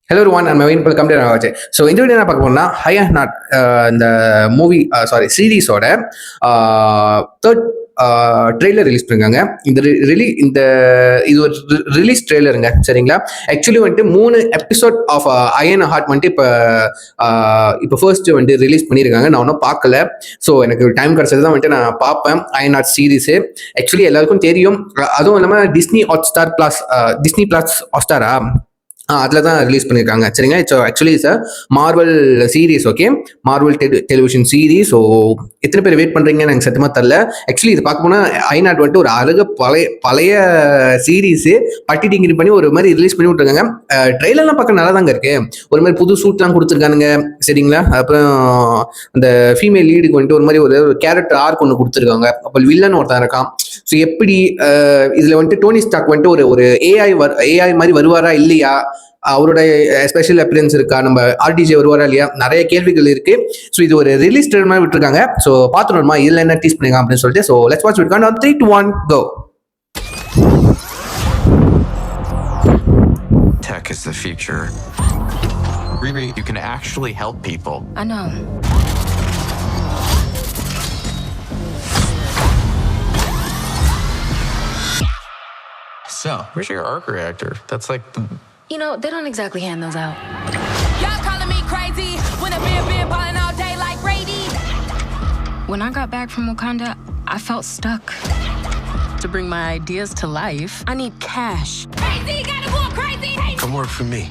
Hello everyone, and Naveen. Welcome to Navache. So இந்த video என்ன பார்க்க போனால் ஹை அண்ட் நாட் இந்த மூவி சீரீஸோட தேர்ட் ட்ரெய்லர் ரிலீஸ் பண்ணிருக்காங்க. இந்த இது ஒரு ரிலீஸ் ட்ரெய்லருங்க, சரிங்களா? ஆக்சுவலி வந்துட்டு 3 எபிசோட் ஆஃப் அயன் ஹார்ட் வந்துட்டு இப்போ ஃபர்ஸ்ட் வந்துட்டு ரிலீஸ் பண்ணியிருக்காங்க. நான் ஒன்றும் பார்க்கல. ஸோ எனக்கு டைம் கிடச்சது தான் வந்துட்டு நான் பார்ப்பேன் அயன் ஹார்ட் சீரீஸு. ஆக்சுவலி எல்லாருக்கும் தெரியும். அதுவும் இல்லாமல் டிஸ்னி பிளஸ் ஹாட்ஸ்டாரா அதில் தான் ரிலீஸ் பண்ணியிருக்காங்க, சரிங்க. It's actually it's Marvel series. Okay, Marvel television series. So எத்தனை பேர் வெயிட் பண்ணுறீங்கன்னு எனக்கு சத்தியமாக தெரில. ஆக்சுவலி இது பார்க்க போனால் ஐநாட் வந்துட்டு ஒரு அழகு பழைய சீரீஸு பட்டி டிங்கிரி பண்ணி ஒரு மாதிரி ரிலீஸ் பண்ணி விட்டுருக்காங்க. ட்ரெயிலர்லாம் பார்க்க நல்லா தாங்க இருக்கு. ஒரு மாதிரி புது சூட்லாம் கொடுத்துருக்கானுங்க, சரிங்களா? அப்புறம் அந்த ஃபீமேல் லீடுக்கு வந்துட்டு ஒரு மாதிரி ஒரு கேரக்டர் ஆர்க் ஒன்று கொடுத்துருக்காங்க. அப்போ வில்லன் ஒருத்தன் இருக்கான். ஸோ எப்படி இதில் வந்துட்டு டோனி ஸ்டார்க் வந்துட்டு ஒரு ஏஐ மாதிரி வருவாரா இல்லையா, அவரோட ஸ்பெஷல் அப்பியரன்ஸ் இருக்கா, நம்ம ஆர்டிஜே வருவாரா இல்லையா, நிறைய கேள்விகள் இருக்கு. ஸோ இது ஒரு ரிலீஸ் ட்ரெய்லர் மாதிரி விட்டுருக்காங்க. ஸோ பார்த்துணுமா இதில் என்ன டீஸ் பண்ணிருக்காங்க அப்படின்னு சொல்லிட்டு. So let's watch it. 3, 2, 1 go. Tech is the future. Riri, you can actually help people. I know. So, where's your arc reactor? That's like the... You know, they don't exactly hand those out. Y'all calling me crazy when I've been balling all day like Brady. When I got back from Wakanda, I felt stuck. To bring my ideas to life, I need cash. Crazy, gotta go crazy. Hey. Come work for me.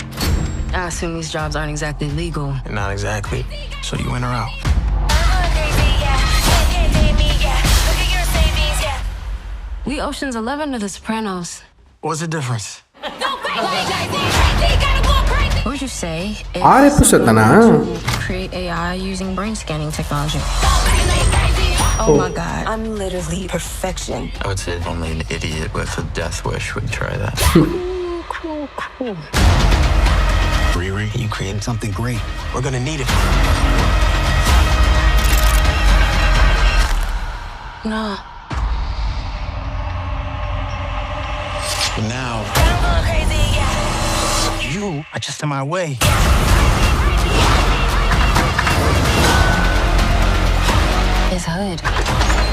I assume these jobs aren't exactly legal. Not exactly. So you in or out? Crazy, yeah. Can't name me, yeah. Look at your savings, yeah. We Ocean's 11 to The Sopranos. What's the difference? Go crazy, crazy, gotta go crazy. What would you say if 6 episode தானா? someone to create AI using brain scanning technology? Oh my God, I'm literally perfection. I would say only an idiot with a death wish would try that. Cool. Riri, you created something great. We're gonna need it. No. But now, Gotta go crazy, yeah. you are just in my way. It's Hood.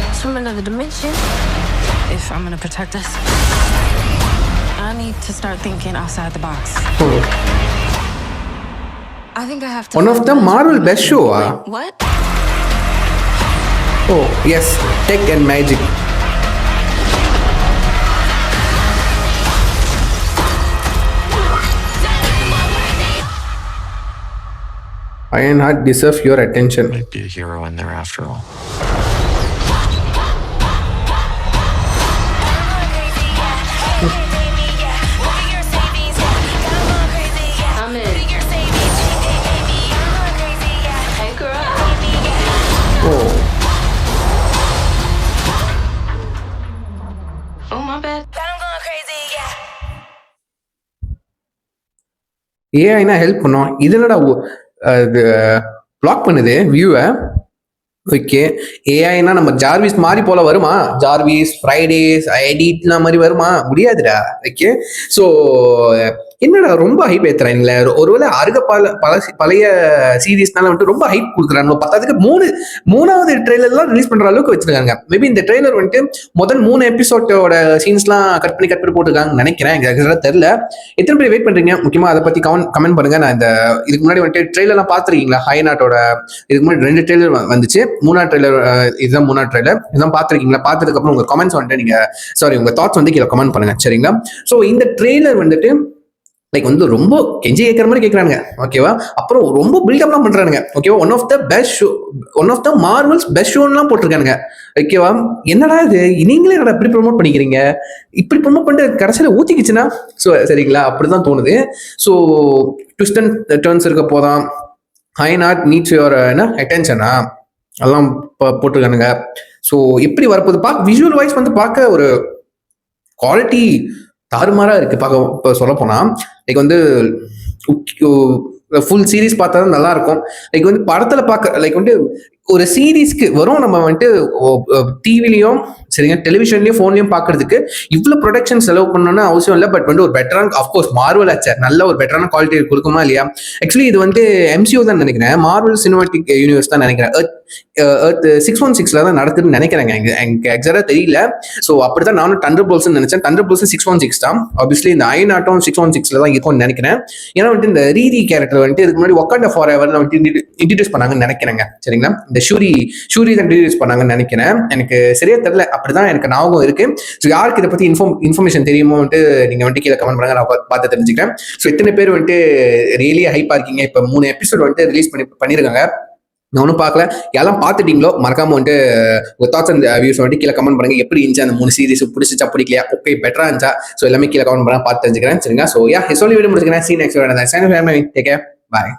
It's from another dimension. If I'm gonna protect us, I need to start thinking outside the box. I think I have to. One of the Marvel best show. Wait, what? Oh yes, tech and magic. Ironheart deserves your attention. Might be a hero in there after all. I'm in. Hey, girl. Oh, Oh, my bad. ஏஐனா help பண்ணோம். இது என்னடா black பண்ணுது வியூவை. Okay, ஏஐனா நம்ம Jarvis மாதிரி போல வருமா? ஜார்விஸ், ஃப்ரைடேஸ், எடிட்லாம் மாதிரி வருமா? முடியாதுடா. ஓகே, ஸோ என்னடா ரொம்ப ஹைப் ஏற்றுறாங்களே. ஒருவேளை பழைய சீரீஸ்னால வந்துட்டு ரொம்ப ஹைப் கொடுக்குறாங்க. பத்தாவதுக்கு மூணாவது ட்ரெய்லர்லாம் ரிலீஸ் பண்ணுற அளவுக்கு வச்சிருக்காங்க. மேபி இந்த ட்ரெய்லர் வந்துட்டு முதல் 3 எபிசோடோட சீன்ஸ்லாம் கட் பண்ணி போட்டுருக்காங்கன்னு நினைக்கிறேன். எனக்கு தெரியல. எத்தனை பேர் வெயிட் பண்ணுறீங்க? முக்கியமாக அதை பற்றி கமெண்ட் பண்ணுங்க. நான் இதுக்கு முன்னாடி வந்துட்டு ட்ரெய்லர்லாம் பார்த்துருக்கீங்களா? ஹைநாட்டோட இதுக்கு முன்னாடி 2 ட்ரெய்லர் வந்துச்சு. 3ஆவது ட்ரெய்லர் இதுதான் 3ஆவது ட்ரெய்லர். இதெல்லாம் பார்த்துருக்கீங்களா? பார்த்ததுக்கப்புறம் உங்கள் கமெண்ட்ஸ் வந்துட்டு உங்கள் தாட்ஸ் வந்து கீழே கமெண்ட் பண்ணுங்க, சரிங்களா? ஸோ இந்த ட்ரெய்லர் வந்துட்டு லைக் வந்து ரொம்ப கெஞ்சி கேட்குற மாதிரி கேட்குறாங்க, ஓகேவா? அப்புறம் ரொம்ப பில்டப்லாம் பண்ணுறானுங்க, ஓகேவா? One of the Marvel's best ஷோன்லாம் போட்டிருக்கானுங்க, ஓகேவா? என்னடா இது, நீங்களே என்னடா இப்படி ப்ரொமோட் பண்ணிக்கிறீங்க? இப்படி ப்ரொமோட் பண்ணிட்டு கடைசியில் ஊற்றிக்கிச்சுன்னா, ஸோ சரிங்களா, அப்படி தான் தோணுது. ஸோ ட்விஸ்ட் அண்ட் டர்ன்ஸ் இருக்க போதான். ஐநாட் நீட்ஸ் யுவர் அட்டென்ஷனா அதெல்லாம் போட்டிருக்கானுங்க. ஸோ எப்படி வரப்போகுது விஷுவல் வைஸ் வந்து பார்க்க ஒரு குவாலிட்டி தாறுமாறாக இருக்குது. பார்க்க இப்போ சொல்ல போனால் லைக் வந்து ஃபுல் சீரீஸ் பார்த்தா தான் நல்லா இருக்கும். லைக் வந்து படத்தில் பார்க்க லைக் வந்து ஒரு சீரீஸ்க்கு வரும் நம்ம வந்துட்டு டிவிலையும் சரிங்க டெலிவிஷன்லயும் ஃபோன்லயும் பாக்குறதுக்கு இவ்வளவு ப்ரொடக்ஷன் செலவு பண்ணணும்னு அவசியம் இல்லை. பட் வந்து ஒரு பெட்டரான அஃப்கோர்ஸ் மார்வல் ஆச்சு நல்ல ஒரு பெட்டரான குவாலிட்டி கொடுக்குமா இல்லையா? ஆக்சுவலி இது வந்து MCU தான் நினைக்கிறேன், மார்வல் சினிமாட்டிக் யூனிவர்ஸ் தான் நினைக்கிறேன். எர்த் 616 தான் நடக்குதுன்னு நினைக்கிறேங்க, எனக்கு எக்ஸாக்டா தெரியல. ஸோ அப்படிதான் நானும் தண்டர் போல்ஸ் நினைச்சேன். தண்டர் போல்ஸ் 616 தான். ஆப்வியஸ்லி இந்த அயன் ஆட்டம் 616 தான் இருக்கும்னு நினைக்கிறேன். ஏன்னா வந்துட்டு இந்த ரீதி கேரக்டர் வந்துட்டு இதுக்கு முன்னாடி ஒக்காண்டா ஃபார் எவர்ல வந்துட்டு இன்ட்ரடியூஸ் பண்ணாங்கன்னு நினைக்கிறேங்க. சரிங்களா, இந்த ஷூரி தான் இன்ட்ரடியூஸ் பண்ணாங்கன்னு நினைக்கிறேன். எனக்கு சரியா தெரியல, அப்படிதான் எனக்கு ஞாபகம் இருக்கு. ஸோ யாருக்கு இதை பத்தி இன்ஃபர்மேஷன் தெரியுமோ வந்துட்டு நீங்க வந்துட்டு கீழே கமெண்ட் பண்ணுங்க, நான் பார்த்து தெரிஞ்சுக்கிறேன். ஸோ எத்தனை பேர் வந்துட்டு ரியலி ஹைப்பா இருக்கீங்க? இப்போ 3 எபிசோட் வந்துட்டு ரிலீஸ் பண்ணிருக்காங்க, நான் ஒன்றும் பார்க்கல. யாரெல்லாம் பார்த்துட்டீங்களோ மறக்காம வந்துட்டு உங்க தாட்ஸ் அண்ட் வியூஸ் வந்துட்டு கீழே கமெண்ட் பண்ணுங்க. எப்படி இருந்துச்சு அந்த 3 சீரிஸ், பிடிச்சிச்சா பிடிக்கலையா, ஓகே பெட்டரா இருந்துச்சா? ஸோ எல்லாமே கீழே கமெண்ட் பண்ணா பார்த்து தெரிஞ்சுக்கிறேன். சரிங்களா, ஸோ சொல்லி விட முடிச்சுக்கிறேன். சீன் நெக்ஸ்ட் டேக் கேர், பாய்.